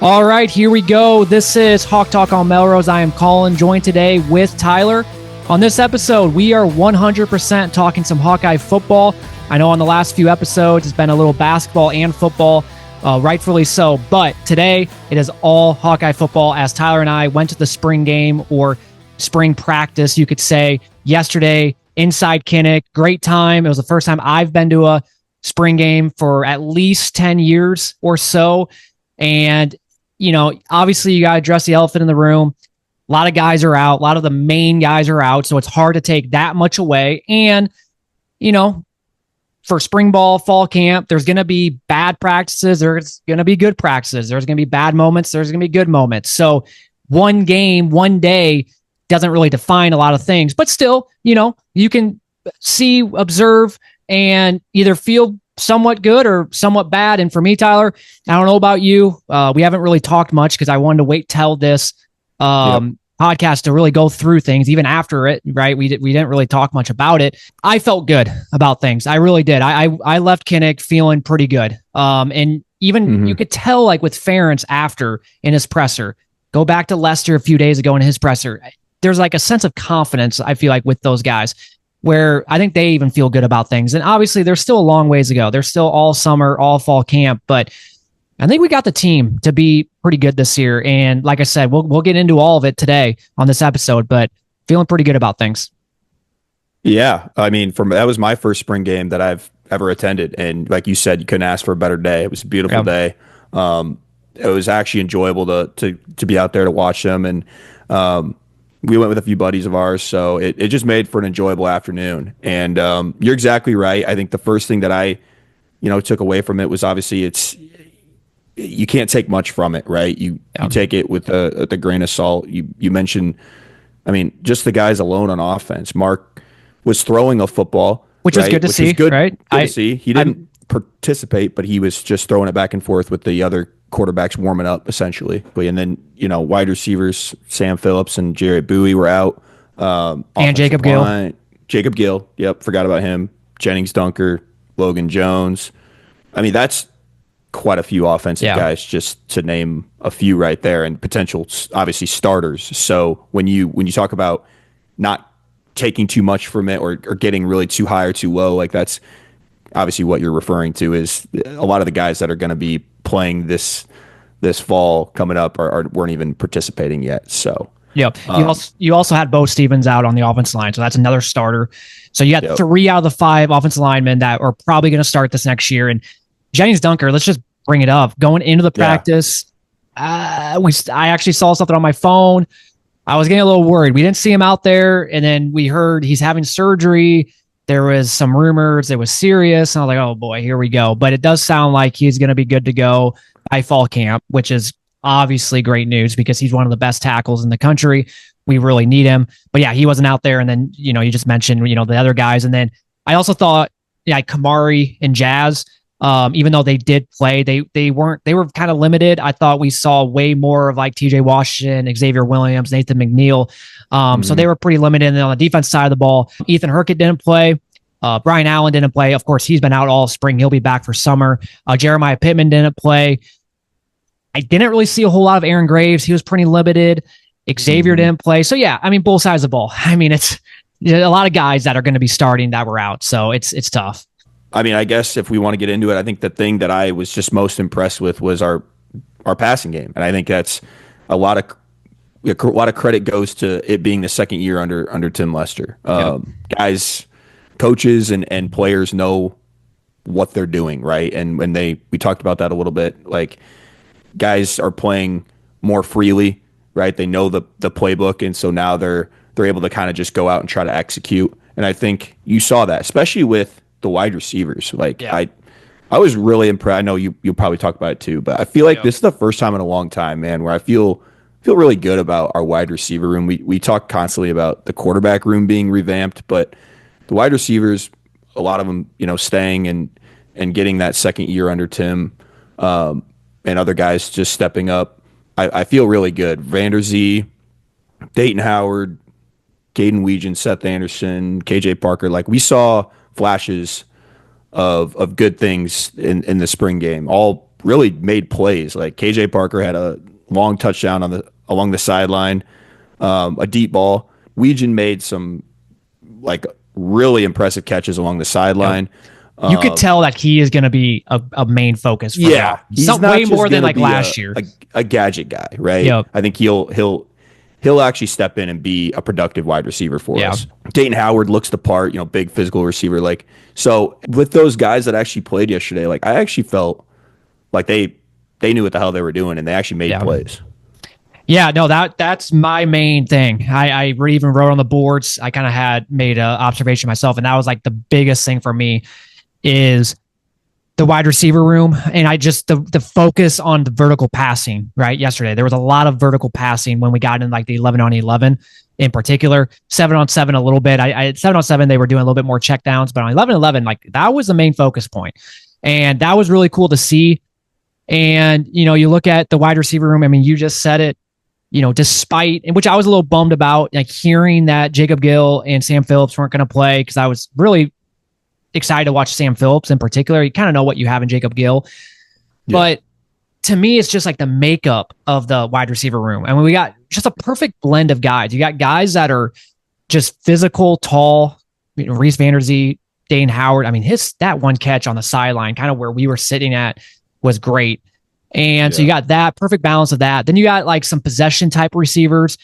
All right, here we go. This is Hawk Talk on Melrose. I am Collin, joined today with Tyler. On this episode, we are 100% talking some Hawkeye football. I know on the last few episodes, it's been a little basketball and football, rightfully so. But today, it is all Hawkeye football as Tyler and I went to the spring game or spring practice, you could say, yesterday inside Kinnick. Great time. It was the first time I've been to a spring game for at least 10 years or so. And you know, obviously you got to address the elephant in the room. A lot of guys are out. A lot of the main guys are out. So it's hard to take that much away. And, you know, for spring ball, fall camp, there's going to be bad practices. There's going to be good practices. There's going to be bad moments. There's going to be good moments. So one game, one day doesn't really define a lot of things. But still, you know, you can see, observe, and either feel somewhat good or somewhat bad. And for me, Tyler, I don't know about you. We haven't really talked much because I wanted to wait till this podcast to really go through things. Even after it, right? We didn't really talk much about it. I felt good about things. I really did. I left Kinnick feeling pretty good. And even you could tell, like with Ferentz after in his presser. Go back to Lester a few days ago in his presser. There's like a sense of confidence, I feel like, with those guys, where I think they even feel good about things. And obviously there's still a long ways to go. There's still all summer, all fall camp, but I think we got the team to be pretty good this year. And like I said, we'll get into all of it today on this episode, but feeling pretty good about things. Yeah. I mean, that was my first spring game that I've ever attended. And like you said, you couldn't ask for a better day. It was a beautiful day. It was actually enjoyable to be out there to watch them. And, we went with a few buddies of ours, so it just made for an enjoyable afternoon. And you're exactly right. I think the first thing that I, took away from it was obviously you can't take much from it, right? You take it with a grain of salt. You mentioned, I mean, just the guys alone on offense. Mark was throwing a football, which was good to see, right? Good to see. He didn't participate, but he was just throwing it back and forth with the other quarterbacks warming up essentially. And then, wide receivers, Sam Phillips and Jared Bowie were out. And Jacob Gill. Jacob Gill. Yep. Forgot about him. Jennings Dunker, Logan Jones. I mean, that's quite a few offensive guys, just to name a few right there, and potential, obviously, starters. So when you talk about not taking too much from it or getting really too high or too low, like that's obviously what you're referring to is a lot of the guys that are going to be playing this fall coming up weren't even participating yet. So yep. You also had Bo Stevens out on the offensive line, so that's another starter. So you had 3 out of the 5 offensive linemen that are probably going to start this next year. And Jennings Dunker, let's just bring it up. Going into the practice, I actually saw something on my phone. I was getting a little worried. We didn't see him out there, and then we heard he's having surgery. There was some rumors it was serious, and I was like, oh boy, here we go. But it does sound like he's going to be good to go by fall camp, which is obviously great news because he's one of the best tackles in the country. We really need him. But yeah, he wasn't out there. And then, you just mentioned, the other guys. And then I also thought, Kamari and Jazz, even though they did play, they were kind of limited. I thought we saw way more of like TJ Washington, Xavier Williams, Nathan McNeil. So they were pretty limited. And then on the defense side of the ball, Ethan Herkett didn't play. Brian Allen didn't play. Of course, he's been out all spring. He'll be back for summer. Jeremiah Pittman didn't play. I didn't really see a whole lot of Aaron Graves. He was pretty limited. Xavier didn't play. So yeah, I mean, both sides of the ball. I mean, it's a lot of guys that are going to be starting that were out. So it's tough. I mean, I guess if we want to get into it, I think the thing that I was just most impressed with was our passing game. And I think that's a lot of credit goes to it being the second year under Tim Lester. Guys, coaches and players know what they're doing, right? And when we talked about that a little bit, like guys are playing more freely, right? They know the playbook, and so now they're able to kind of just go out and try to execute. And I think you saw that, especially with the wide receivers. Like I was really impressed. I know you'll probably talk about it too, but I feel like this is the first time in a long time, man, where I feel really good about our wide receiver room. We talk constantly about the quarterback room being revamped, but the wide receivers, a lot of them, staying and getting that second year under Tim, and other guys just stepping up. I feel really good. Vanderzee, Dayton Howard, Caden Weegan, Seth Anderson, KJ Parker. Like, we saw flashes of good things in the spring game. All really made plays. Like KJ Parker had a long touchdown along the sideline, a deep ball. Weegan made some like really impressive catches along the sideline. You could tell that he is going to be a main focus for y'all. He's not way just more than like be last year. A gadget guy, right? Yep. I think he'll actually step in and be a productive wide receiver for us. Dayton Howard looks the part, big physical receiver. Like, so with those guys that actually played yesterday, like I actually felt like they knew what the hell they were doing and they actually made plays. Yeah, no, that's my main thing. I even wrote on the boards. I kind of had made an observation myself, and that was like the biggest thing for me is the wide receiver room. And I just, the focus on the vertical passing, right? Yesterday, there was a lot of vertical passing when we got in like the 11 on 11 in particular, 7 on 7 a little bit. I 7 on 7, they were doing a little bit more check downs, but on 11 on 11, like that was the main focus point. And that was really cool to see. And, you look at the wide receiver room. I mean, you just said it, despite, which I was a little bummed about, like hearing that Jacob Gill and Sam Phillips weren't going to play, because I was really excited to watch Sam Phillips in particular. You kind of know what you have in Jacob Gill. Yeah. But to me, it's just like the makeup of the wide receiver room. I mean, we got just a perfect blend of guys. You got guys that are just physical, tall, Reese Vanderzee, Dane Howard. I mean, that one catch on the sideline, kind of where we were sitting at, was great. And so you got that perfect balance of that. Then you got like some possession type receivers,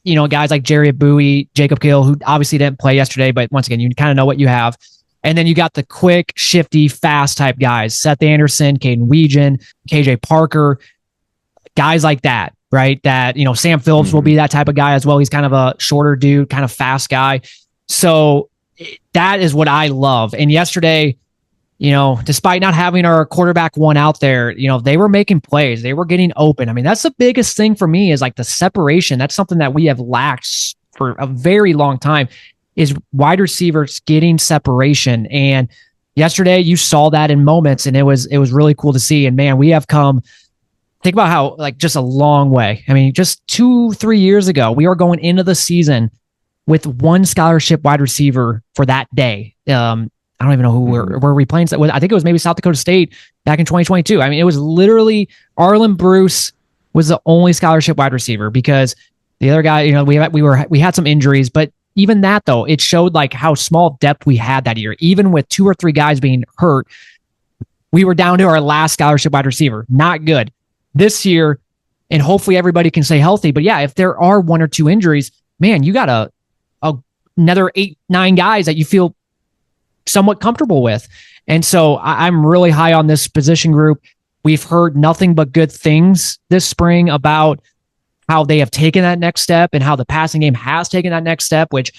guys like Jerry Bowie, Jacob Gill, who obviously didn't play yesterday, but once again, you kind of know what you have. And then you got the quick, shifty, fast type guys, Seth Anderson, Caden Weegan, KJ Parker, guys like that, right? That, Sam Phillips will be that type of guy as well. He's kind of a shorter dude, kind of fast guy. So that is what I love. And yesterday, despite not having our quarterback one out there, they were making plays. They were getting open. I mean, that's the biggest thing for me is like the separation. That's something that we have lacked for a very long time, is wide receivers getting separation. And yesterday you saw that in moments, and it was really cool to see. And man, we have come, think about how like just a long way. I mean, just 2-3 years ago, we were going into the season with one scholarship wide receiver for that day. I don't even know who were we playing. I think it was maybe South Dakota State back in 2022. I mean, it was literally Arlen Bruce was the only scholarship wide receiver, because the other guy, we had some injuries, but even that though, it showed like how small depth we had that year. Even with 2 or 3 guys being hurt, we were down to our last scholarship wide receiver. Not good. This year, and hopefully everybody can stay healthy. But yeah, if there are 1 or 2 injuries, man, you got another 8-9 guys that you feel somewhat comfortable with. And so I'm really high on this position group. We've heard nothing but good things this spring about how they have taken that next step and how the passing game has taken that next step, which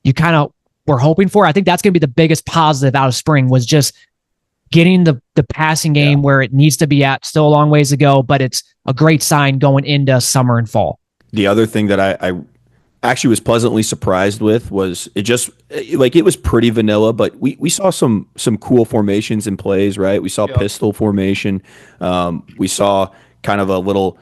you kind of were hoping for. I think that's going to be the biggest positive out of spring, was just getting the passing game where it needs to be at. Still a long ways to go, but it's a great sign going into summer and fall. The other thing that I actually was pleasantly surprised with was it was pretty vanilla, but we saw some cool formations and plays, right? We saw pistol formation. We saw kind of a little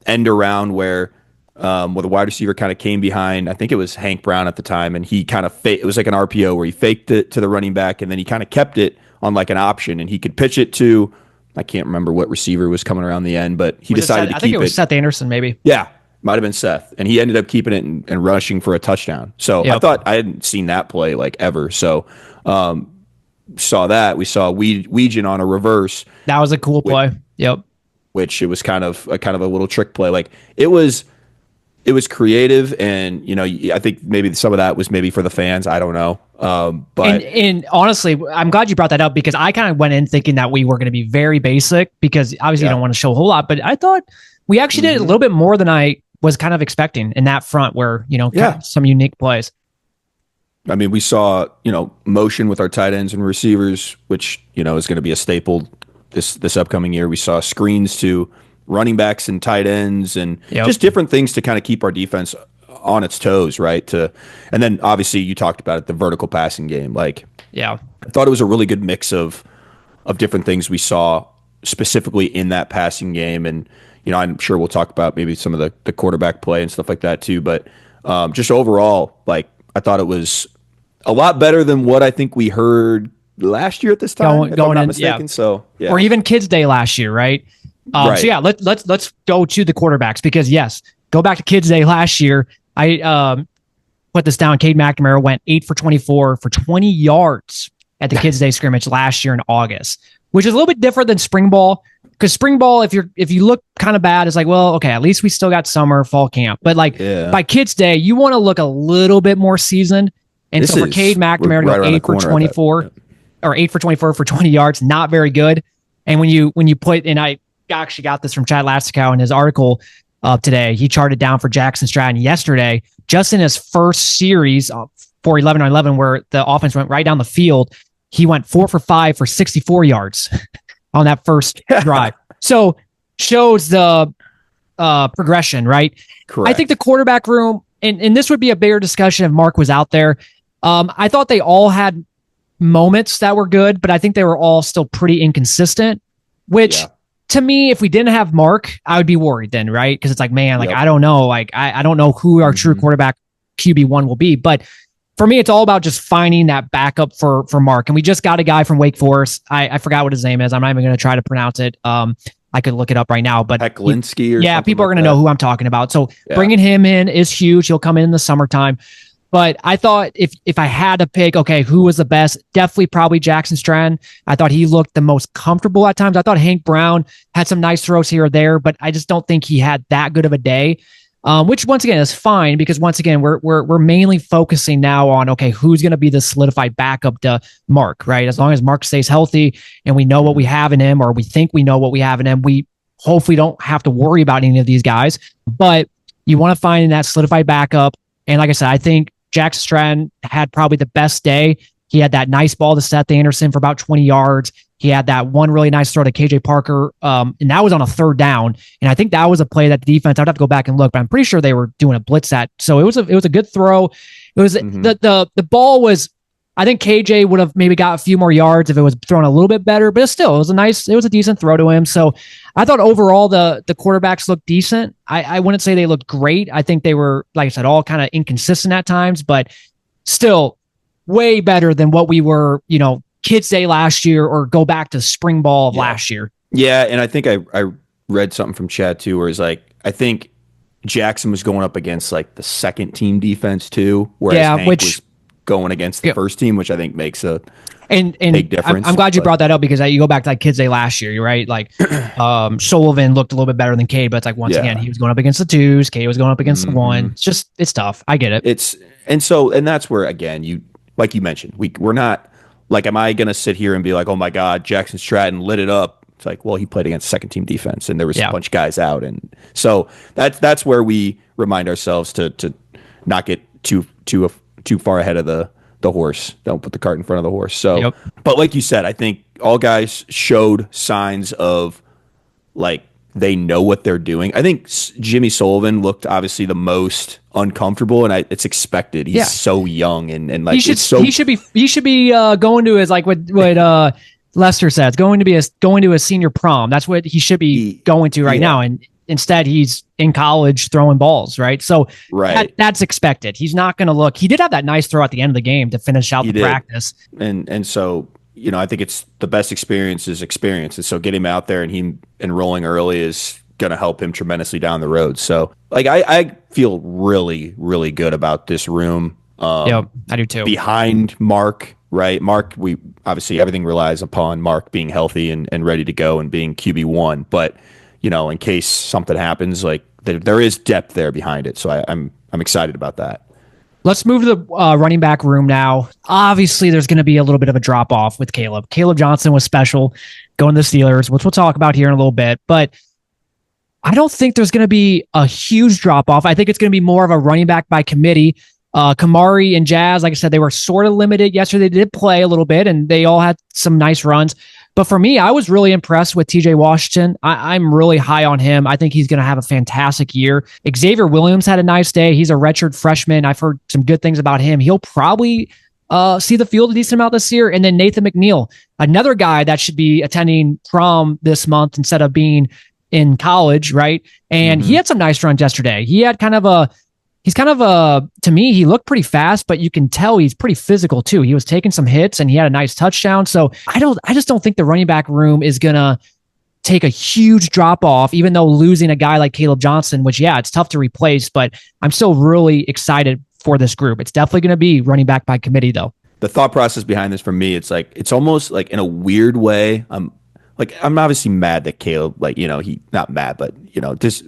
end around where the wide receiver kind of came behind. I think it was Hank Brown at the time, and he kind of it was like an RPO where he faked it to the running back, and then he kind of kept it on like an option, and he could pitch it to, I can't remember what receiver was coming around the end, but he decided to keep it. I think it was Seth Anderson, maybe. Yeah. Might have been Seth, and he ended up keeping it and rushing for a touchdown. So I thought I hadn't seen that play like ever. So saw that. We saw Weegan on a reverse. That was a cool play. Which it was kind of a little trick play. Like it was creative, and I think maybe some of that was maybe for the fans. I don't know. But and honestly, I'm glad you brought that up, because I kind of went in thinking that we were going to be very basic, because obviously you don't want to show a whole lot, but I thought we actually did a little bit more than I was kind of expecting in that front, where, kind of some unique plays. I mean, we saw, motion with our tight ends and receivers, which, is going to be a staple this upcoming year. We saw screens to running backs and tight ends, and just different things to kind of keep our defense on its toes, right? And then obviously you talked about it, the vertical passing game. I thought it was a really good mix of different things we saw specifically in that passing game. And, I'm sure we'll talk about maybe some of the quarterback play and stuff like that too. But just overall, I thought it was a lot better than what I think we heard last year at this time, if I'm not mistaken. Yeah. So yeah, or even Kids Day last year, right? Right. So yeah, let's go to the quarterbacks because yes, go back to Kids Day last year. I put this down. Cade McNamara went 8 for 24 for 20 yards at the Kids Day scrimmage last year in August, which is a little bit different than spring ball. Because spring ball, if you look kind of bad, it's like, well, okay, at least we still got summer, fall camp. But like by Kids Day, you want to look a little bit more seasoned. And so for Cade McNamara to go 8 for 24 or 8 for 24 for 20 yards, not very good. And when you put, and I actually got this from Chad Lasticow in his article today, he charted down for Jackson Stratton yesterday, just in his first series for 11 on 11, where the offense went right down the field, he went 4 for 5 for 64 yards on that first drive. So shows the progression, right? Correct. I think the quarterback room, and this would be a bigger discussion if Mark was out there. I thought they all had moments that were good, but I think they were all still pretty inconsistent, which to me, if we didn't have Mark, I would be worried then, right? Because it's like, man, like, I don't know. Like, I don't know who our true quarterback QB1 will be. But for me, it's all about just finding that backup for Mark. And we just got a guy from Wake Forest. I forgot what his name is. I'm not even going to try to pronounce it. I could look it up right now, but Heklinski people are going to know who I'm talking about. So bringing him in is huge. He'll come in the summertime. But I thought if I had to pick, okay, who was the best? Definitely probably Jackson Stratton. I thought he looked the most comfortable at times. I thought Hank Brown had some nice throws here or there, but I just don't think he had that good of a day. Which once again is fine because once again we're mainly focusing now on okay, who's going to be the solidified backup to Mark, right? As long as Mark stays healthy and we know what we have in him, or we think we know what we have in him, we hopefully don't have to worry about any of these guys. But you want to find that solidified backup. And like I said, I think Jackson Stratton had probably the best day. He had that nice ball to Seth Anderson for about 20 yards. He had that one really nice throw to KJ Parker, and that was on a third down. And I think that was a play that the defense, I'd have to go back and look, but I'm pretty sure they were doing a blitz at. So it was a good throw. It was the ball was, I think KJ would have maybe got a few more yards if it was thrown a little bit better, but it was a decent throw to him. So I thought overall the quarterbacks looked decent. I wouldn't say they looked great. I think they were, like I said, all kind of inconsistent at times, but still way better than what we were, Kids Day last year or go back to spring ball of last year. Yeah. And I think I read something from Chad too, where it's like, I think Jackson was going up against like the second team defense too, whereas Hank was going against the first team, which I think makes a big difference. I'm glad you brought that up because you go back to like Kids Day last year, right? Like Sullivan looked a little bit better than Cade, but it's like once again, he was going up against the twos, Cade was going up against the one. It's tough. I get it. And that's where again, like you mentioned, we're not like, am I going to sit here and be like, oh my God, Jackson Stratton lit it up? It's like, well, he played against second team defense and there was a bunch of guys out. And so that's where we remind ourselves to not get too far ahead of the horse. Don't put the cart in front of the horse. So, but like you said, I think all guys showed signs of like, they know what they're doing. I think Jimmy Sullivan looked obviously the most uncomfortable, and it's expected. He's so young and like he should be going to his, like what Lester says, going to a senior prom. That's what he should be going to right now. And instead he's in college throwing balls, right? So that's expected. He's not going to look. He did have that nice throw at the end of the game to finish out the practice. And so, I think it's the best experience is experience. And so getting him out there and him enrolling early is going to help him tremendously down the road. So like, I feel really, really good about this room. I do too. Behind Mark, right? Mark, we obviously everything relies upon Mark being healthy and ready to go and being QB1. But, in case something happens, like there is depth there behind it. So I'm excited about that. Let's move to the running back room now. Obviously, there's going to be a little bit of a drop off with Caleb. Caleb Johnson was special going to the Steelers, which we'll talk about here in a little bit. But I don't think there's going to be a huge drop off. I think it's going to be more of a running back by committee. Kamari and Jazz, like I said, they were sort of limited yesterday. They did play a little bit, and they all had some nice runs. But for me, I was really impressed with TJ Washington. I'm really high on him. I think he's going to have a fantastic year. Xavier Williams had a nice day. He's a redshirt freshman. I've heard some good things about him. He'll probably see the field a decent amount this year. And then Nathan McNeil, another guy that should be attending prom this month instead of being in college, right? And he had some nice runs yesterday. He had kind of he's kind of to me, he looked pretty fast, but you can tell he's pretty physical too. He was taking some hits and he had a nice touchdown. So I just don't think the running back room is going to take a huge drop off, even though losing a guy like Caleb Johnson, which, yeah, it's tough to replace, but I'm still really excited for this group. It's definitely going to be running back by committee though. The thought process behind this for me, it's almost like in a weird way. I'm obviously mad that Caleb, he not mad, but just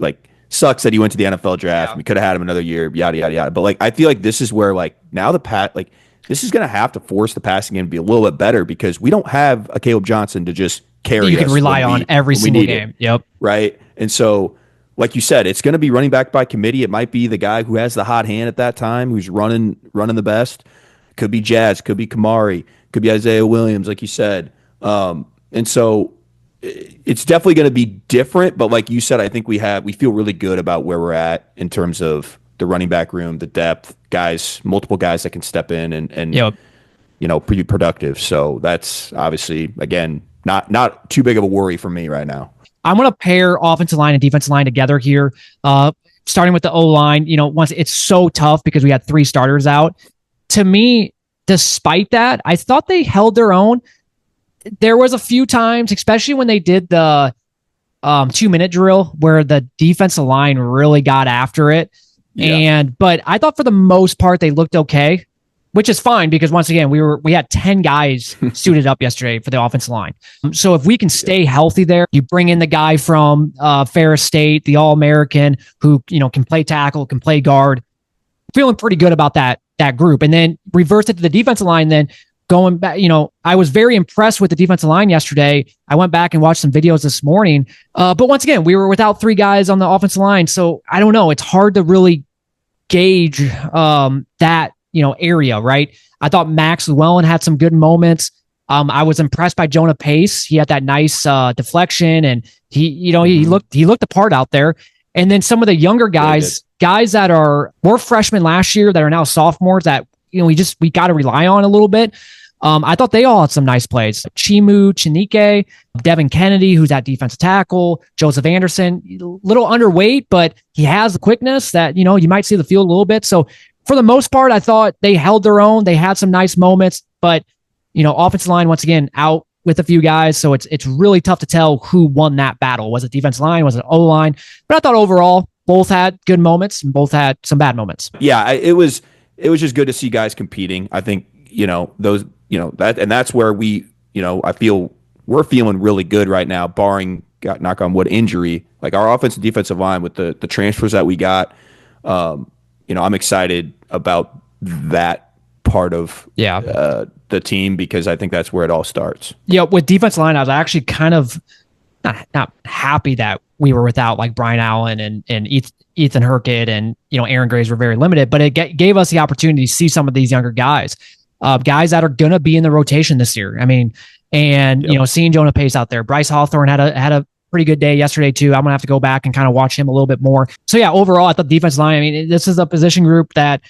sucks that he went to the NFL draft. Yeah. We could have had him another year, yada yada yada. But I feel like this is where now this is gonna have to force the passing game to be a little bit better because we don't have a Caleb Johnson to just carry. You can rely on every single game. Yep. Right. And so, like you said, it's gonna be running back by committee. It might be the guy who has the hot hand at that time, who's running the best. Could be Jazz, could be Kamari, could be Isaiah Williams, like you said. And so it's definitely going to be different, but like you said, I think we feel really good about where we're at in terms of the running back room, the depth, multiple guys that can step in and yep. Pretty productive. So that's obviously, again, not too big of a worry for me right now. I'm going to pair offensive line and defensive line together here. Starting with the O-line, once it's so tough because we had 3 starters out. To me, despite that, I thought they held their own. There was a few times, especially when they did the 2-minute drill, where the defensive line really got after it. Yeah. But I thought for the most part they looked okay, which is fine because once again we had 10 guys suited up yesterday for the offensive line. So if we can stay healthy there, you bring in the guy from Ferris State, the All-American, who can play tackle, can play guard. Feeling pretty good about that group, and then reverse it to the defensive line. Then going back, I was very impressed with the defensive line yesterday. I went back and watched some videos this morning. But once again, we were without 3 guys on the offensive line. So I don't know. It's hard to really gauge that, area, right? I thought Max Llewellyn had some good moments. I was impressed by Jonah Pace. He had that nice deflection and he looked the part out there. And then some of the younger guys that were freshmen last year that are now sophomores that, we got to rely on a little bit. I thought they all had some nice plays. Chinike, Devin Kennedy, who's at defensive tackle, Joseph Anderson, little underweight, but he has the quickness that, you might see the field a little bit. So for the most part, I thought they held their own. They had some nice moments, but, offensive line, once again, out with a few guys. So it's really tough to tell who won that battle. Was it defensive line? Was it O-line? But I thought overall, both had good moments and both had some bad moments. Yeah, it was just good to see guys competing. I think, that's where I feel we're feeling really good right now, barring, knock on wood, injury. Like our offensive and defensive line with the transfers that we got, I'm excited about that part of the team because I think that's where it all starts. Yeah, with defensive line, I was actually kind of not happy that we were without like Brian Allen and Ethan Hurkett and Aaron Graves were very limited, but it gave us the opportunity to see some of these younger guys that are gonna be in the rotation this year. I mean, and seeing Jonah Pace out there, Bryce Hawthorne had a pretty good day yesterday too. I'm gonna have to go back and kind of watch him a little bit more. So yeah, overall, I thought defensive line. I mean, this is a position group that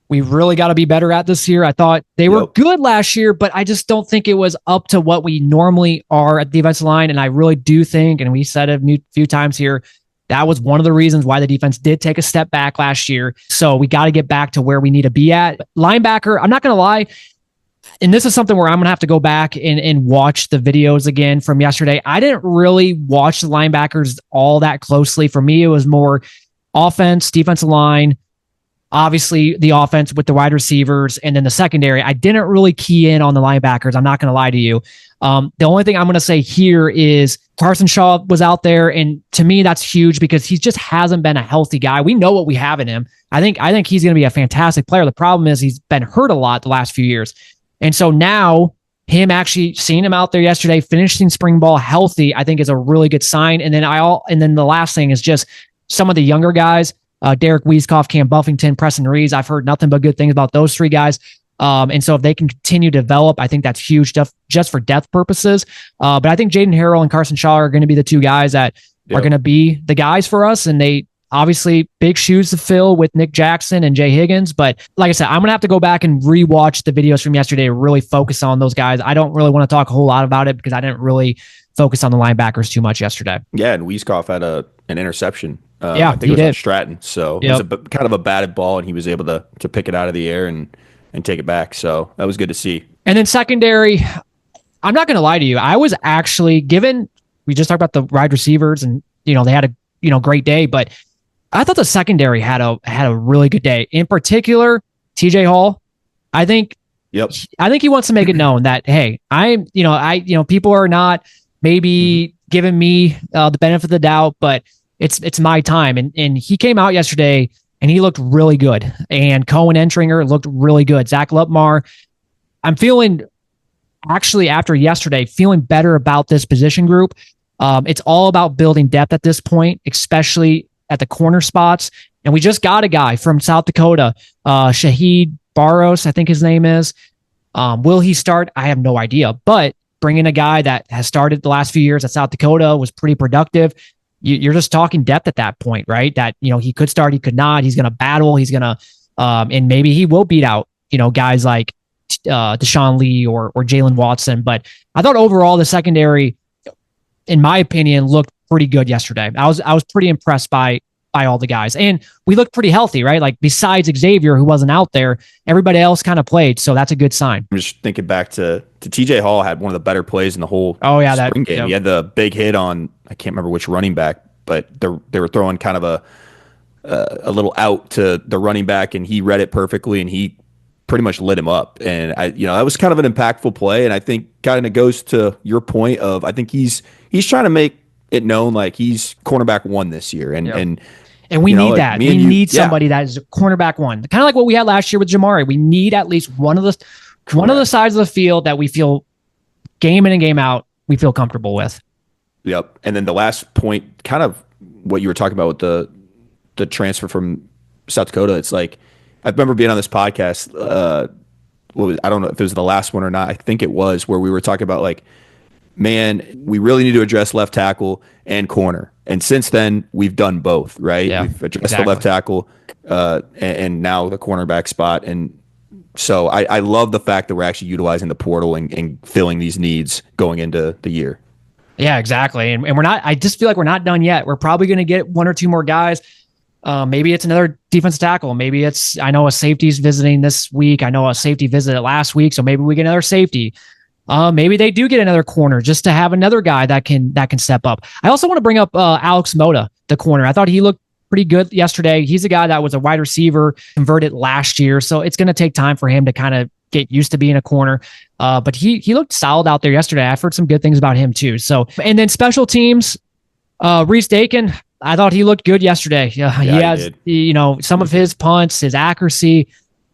we really got to be better at this year. I thought they were good last year, but I just don't think it was up to what we normally are at the defensive line. And I really do think, and we said it a few times here, that was one of the reasons why the defense did take a step back last year. So we got to get back to where we need to be at. Linebacker, I'm not going to lie, and this is something where I'm going to have to go back and watch the videos again from yesterday. I didn't really watch the linebackers all that closely. For me, it was more offense, defensive line, obviously the offense with the wide receivers, and then the secondary. I didn't really key in on the linebackers. I'm not going to lie to you. The only thing I'm going to say here is Carson Shaw was out there, and to me, that's huge because he just hasn't been a healthy guy. We know what we have in him. I think he's going to be a fantastic player. The problem is he's been hurt a lot the last few years. And so now him actually seeing him out there yesterday, finishing spring ball healthy, I think is a really good sign. And then the last thing is just some of the younger guys, Derek Weeskoff, Cam Buffington, Preston Reeves. I've heard nothing but good things about those 3 guys. And so if they can continue to develop, I think that's huge stuff just for depth purposes. But I think Jaden Harrell and Carson Shaw are going to be the 2 guys that are going to be the guys for us. And they obviously big shoes to fill with Nick Jackson and Jay Higgins. But like I said, I'm going to have to go back and rewatch the videos from yesterday to really focus on those guys. I don't really want to talk a whole lot about it because I didn't really focus on the linebackers too much yesterday. Yeah, and Weeskoff had an interception Yeah, I think he it was on did. Stratton. So it was kind of a batted ball, and he was able to pick it out of the air and take it back. So that was good to see. And then secondary, I'm not going to lie to you. I was actually given, we just talked about the wide receivers and, they had a, great day, but I thought the secondary had a really good day. In particular, TJ Hall, I think he wants to make it known that, hey, people are not maybe giving me the benefit of the doubt, but it's my time. And he came out yesterday and he looked really good. And Cohen Entringer looked really good. Zach Lupmar, I'm feeling actually after yesterday, feeling better about this position group. It's all about building depth at this point, especially at the corner spots. And we just got a guy from South Dakota, Shahid Barros, I think his name is. Will he start? I have no idea. But bringing a guy that has started the last few years at South Dakota, was pretty productive. You're just talking depth at that point, right? That, he could start, he could not. He's going to battle. He's going to, and maybe he will beat out, guys like Deshaun Lee or Jalen Watson. But I thought overall the secondary, in my opinion, looked pretty good yesterday. I was pretty impressed by all the guys, and we looked pretty healthy, right? Like besides Xavier, who wasn't out there, everybody else kind of played, so that's a good sign. I'm just thinking back to TJ Hall had one of the better plays in the whole spring game. He had the big hit on, I can't remember which running back, but they were throwing kind of a little out to the running back, and he read it perfectly, and he pretty much lit him up. And that was kind of an impactful play, and I think kind of goes to your point of, I think he's trying to make it known like he's cornerback one this year, and we need that. We need somebody that is cornerback one, kind of like what we had last year with Jamari. We need at least one of the sides of the field that we feel game in and game out we feel comfortable with. Yep. And then the last point, kind of what you were talking about with the transfer from South Dakota. It's like, I remember being on this podcast. I don't know if it was the last one or not. I think it was, where we were talking about like, man, we really need to address left tackle and corner. And since then, we've done both, right? Yeah, we've addressed the left tackle and now the cornerback spot. And so I love the fact that we're actually utilizing the portal and filling these needs going into the year. Yeah, exactly. And we're not, I just feel like we're not done yet. We're probably going to get one or two more guys. Maybe it's another defensive tackle. Maybe I know a safety's visiting this week. I know a safety visited last week. So maybe we get another safety. Maybe they do get another corner just to have another guy that can step up. I also want to bring up Alex Moda, the corner. I thought he looked pretty good yesterday. He's a guy that was a wide receiver, converted last year. So it's going to take time for him to kind of get used to being a corner. But he looked solid out there yesterday. I've heard some good things about him too. So, and then special teams, Reese Dakin, I thought he looked good yesterday. He has, some of his punts, his accuracy.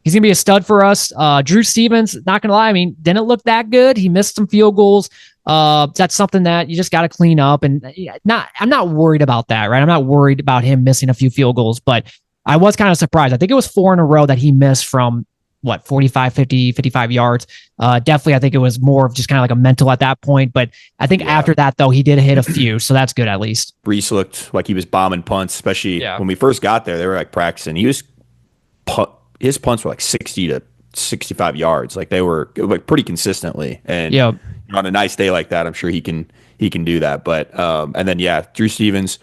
He's going to be a stud for us. Drew Stevens, not going to lie, didn't look that good. He missed some field goals. That's something that you just got to clean up. And I'm not worried about that, right? I'm not worried about him missing a few field goals, but I was kind of surprised. I think it was 4 in a row that he missed from 45, 50, 55 yards. Definitely, I think it was more of just kind of like a mental at that point. But I think after that, though, he did hit a few. So that's good, at least. Reese looked like he was bombing punts, especially when we first got there. They were like practicing. His punts were like 60 to 65 yards. Like they were like pretty consistently. And on a nice day like that, I'm sure he can do that. But and then Drew Stevens,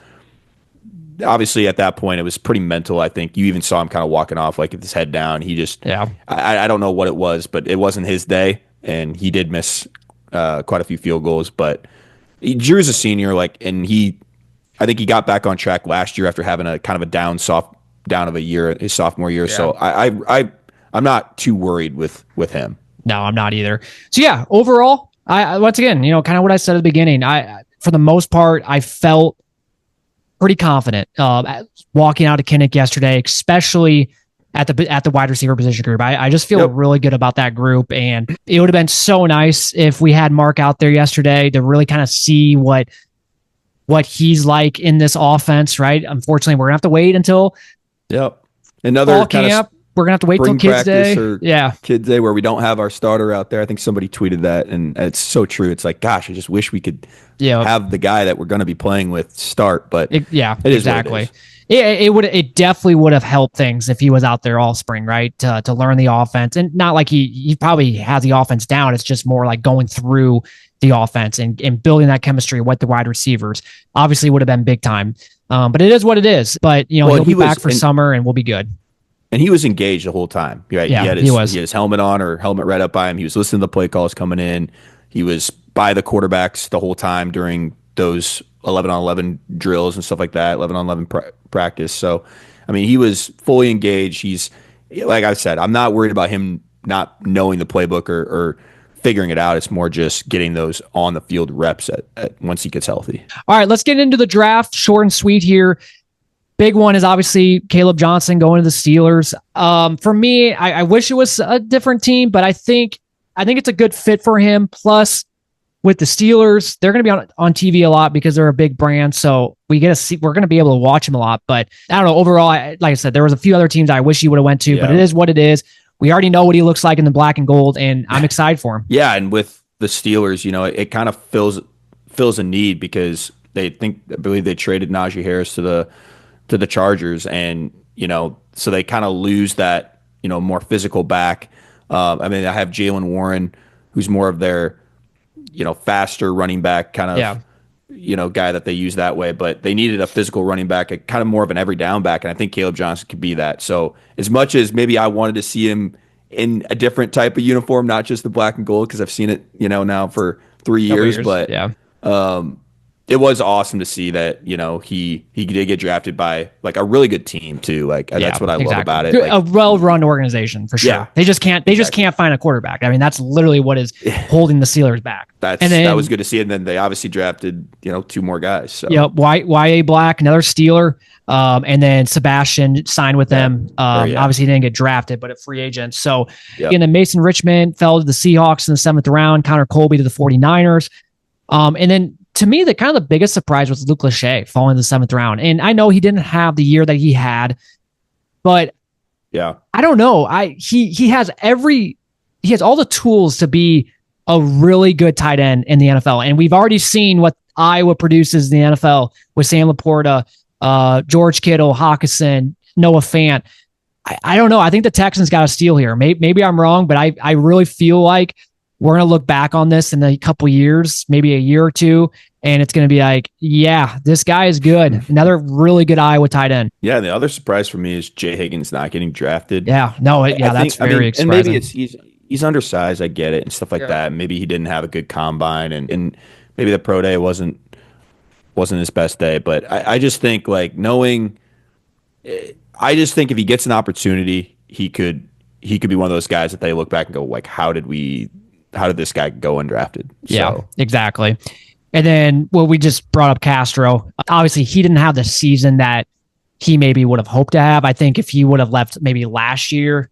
obviously at that point it was pretty mental. I think you even saw him kind of walking off like with his head down. He just I don't know what it was, but it wasn't his day, and he did miss quite a few field goals. But Drew's a senior, and I think he got back on track last year after having a kind of a down of a year, his sophomore year. Yeah. So I'm not too worried with him. No, I'm not either. So overall, I once again, kind of what I said at the beginning, for the most part, I felt pretty confident walking out of Kinnick yesterday, especially at the wide receiver position group. I just feel really good about that group, and it would have been so nice if we had Mark out there yesterday to really kind of see what he's like in this offense, right? Unfortunately, we're gonna have to wait until another fall camp. We're gonna have to wait till Kids Day. Kids Day, where we don't have our starter out there. I think somebody tweeted that, and it's so true. It's like, gosh, I just wish we could have the guy that we're going to be playing with start. But it is exactly. It definitely would have helped things if he was out there all spring, right? To learn the offense, and not like he probably has the offense down. It's just more like going through the offense and building that chemistry with the wide receivers. Obviously, would have been big time. But it is what it is. But, Well, he'll be back for summer and we'll be good. And he was engaged the whole time. Right? Yeah, he had his helmet on or helmet right up by him. He was listening to the play calls coming in. He was by the quarterbacks the whole time during those 11-on-11 drills and stuff like that, 11-on-11 practice. So, I mean, he was fully engaged. He's, like I said, I'm not worried about him not knowing the playbook or figuring it out. It's more just getting those on the field reps at once he gets healthy. All right, let's get into the draft. Short and sweet here. Big one is obviously Caleb Johnson going to the Steelers. For me, I wish it was a different team, but I think it's a good fit for him. Plus, with the Steelers, they're going to be on TV a lot because they're a big brand. So we're going to be able to watch him a lot. But I don't know. Overall, like I said, there was a few other teams I wish he would have went to, but it is what it is. We already know what he looks like in the black and gold, and I'm excited for him. Yeah, and with the Steelers, it kind of fills a need because I believe they traded Najee Harris to the Chargers, and so they kind of lose that more physical back. I mean, I have Jaylen Warren, who's more of their faster running back kind of guy that they use that way, but they needed a physical running back, a kind of more of an every down back, and I think Caleb Johnson could be that. So as much as maybe I wanted to see him in a different type of uniform, not just the black and gold, because I've seen it now for 3 years, but it was awesome to see that he did get drafted by like a really good team too. Like that's what I love about it. A well-run organization for sure. Yeah, they just can't find a quarterback. I mean, that's literally what is holding the Steelers back. That was good to see. And then they obviously drafted 2 more guys. So Y.A. Black, another Steeler, and then Sebastian signed with them. Obviously he didn't get drafted, but a free agent. So and then Mason Richmond fell to the Seahawks in the 7th round. Connor Colby to the 49ers. And then to me, the kind of the biggest surprise was Luke Lachey falling in the 7th round. And I know he didn't have the year that he had, but I don't know. He has all the tools to be a really good tight end in the NFL. And we've already seen what Iowa produces in the NFL with Sam Laporta, George Kittle, Hawkinson, Noah Fant. I don't know. I think the Texans got a steal here. Maybe I'm wrong, but I really feel like we're going to look back on this in a couple years, maybe a year or two, and it's going to be like, yeah, this guy is good. Another really good Iowa tight end. Yeah, the other surprise for me is Jay Higgins not getting drafted. Yeah, no, that's very surprising. And maybe he's undersized, I get it, and stuff like that. Maybe he didn't have a good combine, and maybe the pro day wasn't his best day. But I just think if he gets an opportunity, he could be one of those guys that they look back and go, like, how did this guy go undrafted? Yeah, exactly. And then, we just brought up Castro. Obviously, he didn't have the season that he maybe would have hoped to have. I think if he would have left maybe last year,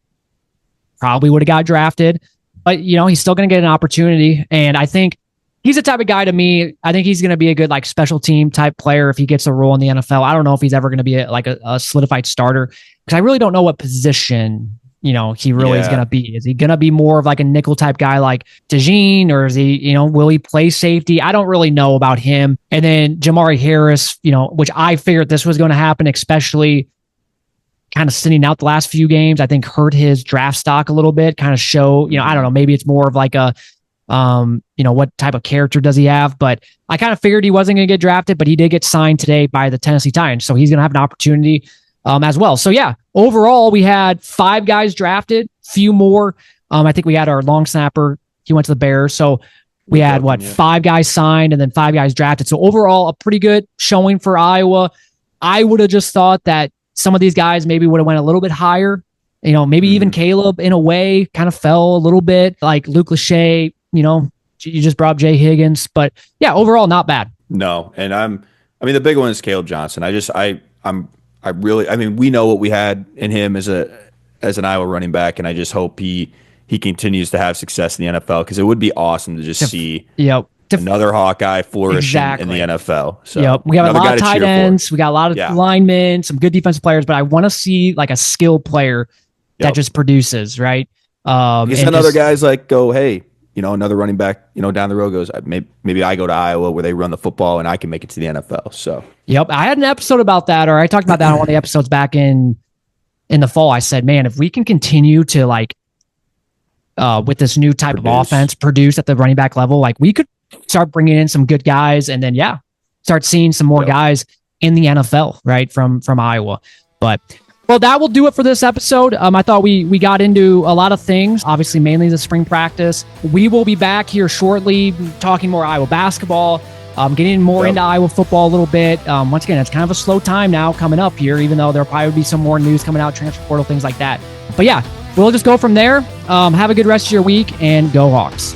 probably would have got drafted. But, he's still going to get an opportunity. And I think he's the type of guy to me, I think he's going to be a good special team type player if he gets a role in the NFL. I don't know if he's ever going to be a solidified starter because I really don't know what position he really is going to be. Is he going to be more of a nickel type guy like DeJean, or is he, will he play safety? I don't really know about him. And then Jamari Harris, which I figured this was going to happen, especially kind of sitting out the last few games, I think hurt his draft stock a little bit, kind of show, I don't know, maybe it's more of what type of character does he have? But I kind of figured he wasn't going to get drafted, but he did get signed today by the Tennessee Titans. So he's going to have an opportunity as well. So overall, we had 5 guys drafted, few more. I think we had our long snapper. He went to the Bears. So we had 5 guys signed and then 5 guys drafted. So overall, a pretty good showing for Iowa. I would have just thought that some of these guys maybe would have went a little bit higher. Maybe even Caleb in a way kind of fell a little bit, like Luke Lachey, you just brought up Jay Higgins, but overall not bad. No. And the big one is Caleb Johnson. We know what we had in him as an Iowa running back, and I just hope he continues to have success in the NFL, because it would be awesome to just see another Hawkeye flourish in the NFL. So we have a lot of tight ends, we got a lot of linemen, some good defensive players, but I want to see a skill player that just produces, right? Because then other guys go, hey, another running back, down the road goes, maybe I go to Iowa where they run the football and I can make it to the NFL. So, I had an episode about that, or I talked about that on one of the episodes back in the fall. I said, man, if we can continue to with this new type of offense, produce at the running back level, we could start bringing in some good guys and then, start seeing some more guys in the NFL, right? From Iowa. But well, that will do it for this episode. I thought we got into a lot of things, obviously mainly the spring practice. We will be back here shortly talking more Iowa basketball, getting more into Iowa football a little bit. Once again, it's kind of a slow time now coming up here, even though there'll probably be some more news coming out, transfer portal, things like that. But yeah, we'll just go from there. Have a good rest of your week and go Hawks.